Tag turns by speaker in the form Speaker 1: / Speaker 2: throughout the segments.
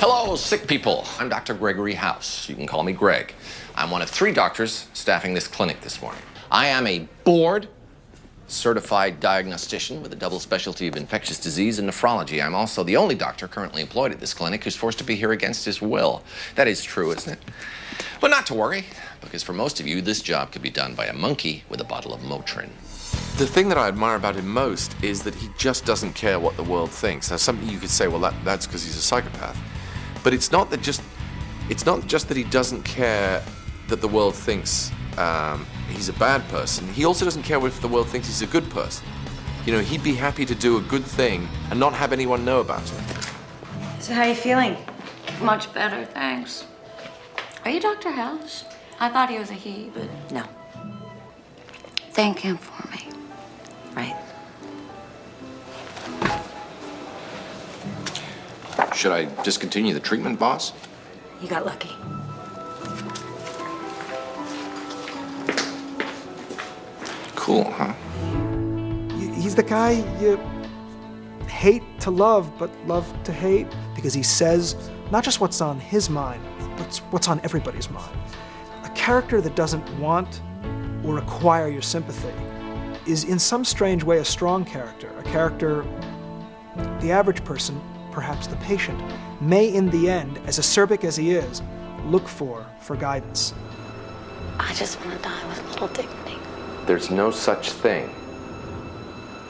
Speaker 1: Hello, sick people. I'm Dr. Gregory House. You can call me Greg. I'm one of 3 doctors staffing this clinic this morning. I am a board certified diagnostician with a double specialty of infectious disease and nephrology. I'm also the only doctor currently employed at this clinic who's forced to be here against his will. That is true, isn't it? But not to worry, because for most of you, this job could be done by a monkey with a bottle of Motrin.
Speaker 2: The thing that I admire about him most is that he just doesn't care what the world thinks. Now, something you could say, well, that's because he's a psychopath. But it's not just that he doesn't care that the world thinks he's a bad person. He also doesn't care if the world thinks he's a good person. You know, he'd be happy to do a good thing and not have anyone know about it.
Speaker 3: So how are you feeling?
Speaker 4: Much better, thanks. Are you Dr. House? I thought he was a he, but
Speaker 3: No.
Speaker 4: thank him for me.
Speaker 3: Right.
Speaker 1: Should I discontinue the treatment, boss?
Speaker 3: You got lucky.
Speaker 1: Cool, huh?
Speaker 5: He's the guy you hate to love, but love to hate, because he says not just what's on his mind, but what's on everybody's mind. A character that doesn't want or require your sympathy is in some strange way a strong character, a character the average person, perhaps the patient, may in the end, as acerbic as he is, look for guidance.
Speaker 4: I just want to die with a little dignity.
Speaker 1: There's no such thing.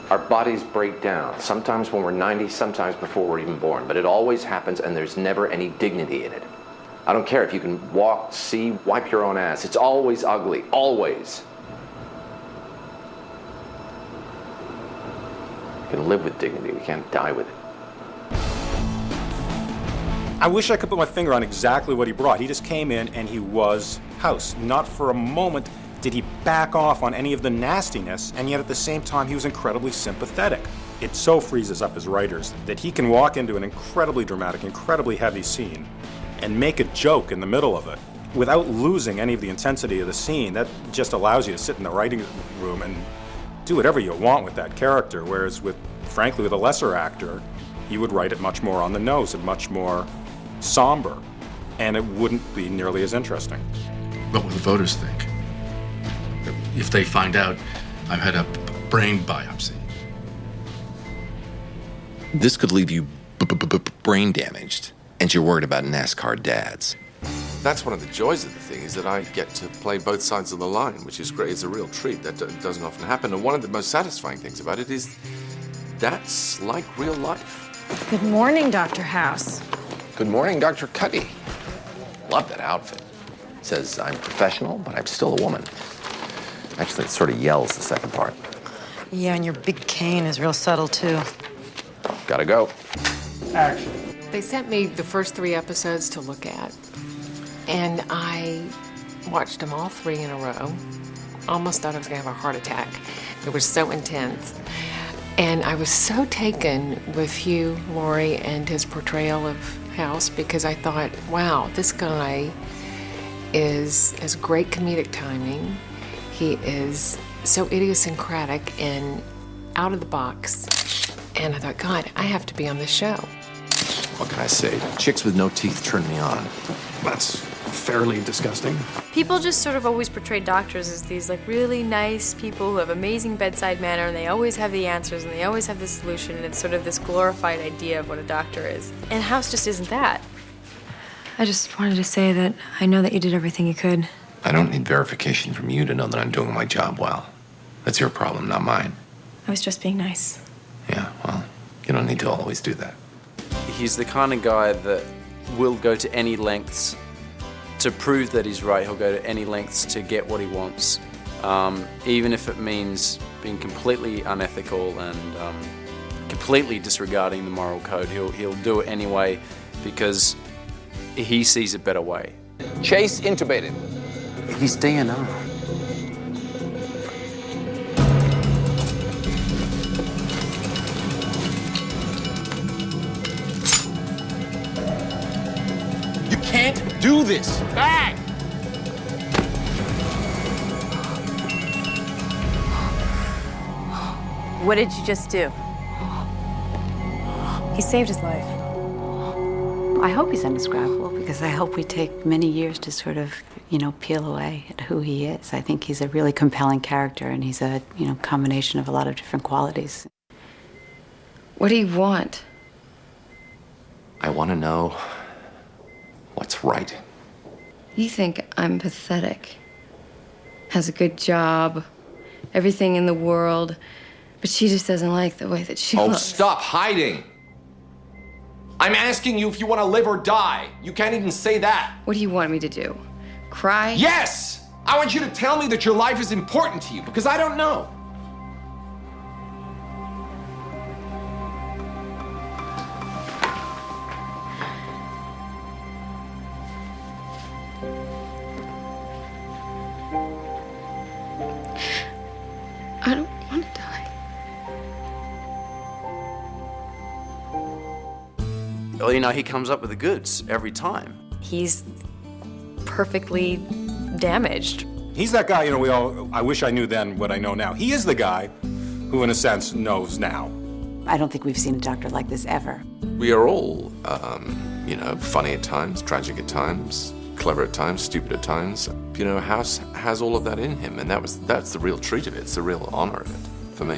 Speaker 1: Our bodies break down, sometimes when we're 90, sometimes before we're even born, but it always happens and there's never any dignity in it. I don't care if you can walk, see, wipe your own ass. It's always ugly, always. We can live with dignity, we can't die with it.
Speaker 6: I wish I could put my finger on exactly what he brought. He just came in and he was House. Not for a moment did he back off on any of the nastiness, and yet at the same time he was incredibly sympathetic. It so freezes up his writers that he can walk into an incredibly dramatic, incredibly heavy scene and make a joke in the middle of it without losing any of the intensity of the scene. That just allows you to sit in the writing room and do whatever you want with that character, whereas frankly, with a lesser actor, you would write it much more on the nose and much more somber, and it wouldn't be nearly as interesting.
Speaker 7: What will the voters think? If they find out I've had a brain biopsy.
Speaker 1: This could leave you brain damaged, and you're worried about NASCAR dads.
Speaker 2: That's one of the joys of the thing, is that I get to play both sides of the line, which is great. It's a real treat. That doesn't often happen. And one of the most satisfying things about it is that's like real life.
Speaker 3: Good morning, Dr. House.
Speaker 1: Good morning, Dr. Cuddy. Love that outfit. It says I'm professional, but I'm still a woman. Actually, it sort of yells the second part.
Speaker 3: Yeah, and your big cane is real subtle, too.
Speaker 1: Gotta go.
Speaker 5: Action.
Speaker 8: They sent me the first 3 episodes to look at, and I watched them all 3 in a row. Almost thought I was gonna have a heart attack. It was so intense. And I was so taken with Hugh Laurie and his portrayal of House, because I thought, wow, this guy has great comedic timing. He is so idiosyncratic and out of the box. And I thought, God, I have to be on this show.
Speaker 1: What can I say? Chicks with no teeth turn me on.
Speaker 5: That's fairly disgusting.
Speaker 9: People just sort of always portray doctors as these like really nice people who have amazing bedside manner, and they always have the answers and they always have the solution, and it's sort of this glorified idea of what a doctor is. And House just isn't that.
Speaker 10: I just wanted to say that I know that you did everything you could.
Speaker 1: I don't need verification from you to know that I'm doing my job well. That's your problem, not mine.
Speaker 10: I was just being nice.
Speaker 1: Yeah, well, you don't need to always do that.
Speaker 11: He's the kind of guy that will go to any lengths to prove that he's right. He'll go to any lengths to get what he wants, even if it means being completely unethical and completely disregarding the moral code. He'll do it anyway because he sees a better way.
Speaker 1: Chase intubated.
Speaker 11: He's DNR.
Speaker 1: You can't do this. Back!
Speaker 9: What did you just do?
Speaker 10: He saved his life.
Speaker 12: I hope he's indescribable because I hope we take many years to sort of, peel away at who he is. I think he's a really compelling character, and he's a, combination of a lot of different qualities.
Speaker 10: What do you want?
Speaker 1: I want to know what's right.
Speaker 10: You think I'm pathetic. Has a good job, everything in the world, but she just doesn't like the way that she
Speaker 1: Oh,
Speaker 10: looks.
Speaker 1: stop hiding! I'm asking you if you want to live or die. You can't even say that.
Speaker 10: What do you want me to do? Cry?
Speaker 1: Yes! I want you to tell me that your life is important to you, because I don't know.
Speaker 10: I don't want to die.
Speaker 11: Well, he comes up with the goods every time.
Speaker 9: He's perfectly damaged.
Speaker 6: He's that guy, I wish I knew then what I know now. He is the guy who, in a sense, knows now.
Speaker 12: I don't think we've seen a doctor like this ever.
Speaker 2: We are all, funny at times, tragic at times, clever at times, stupid at times. House has all of that in him, and that's the real treat of it. It's the real honor of it for me.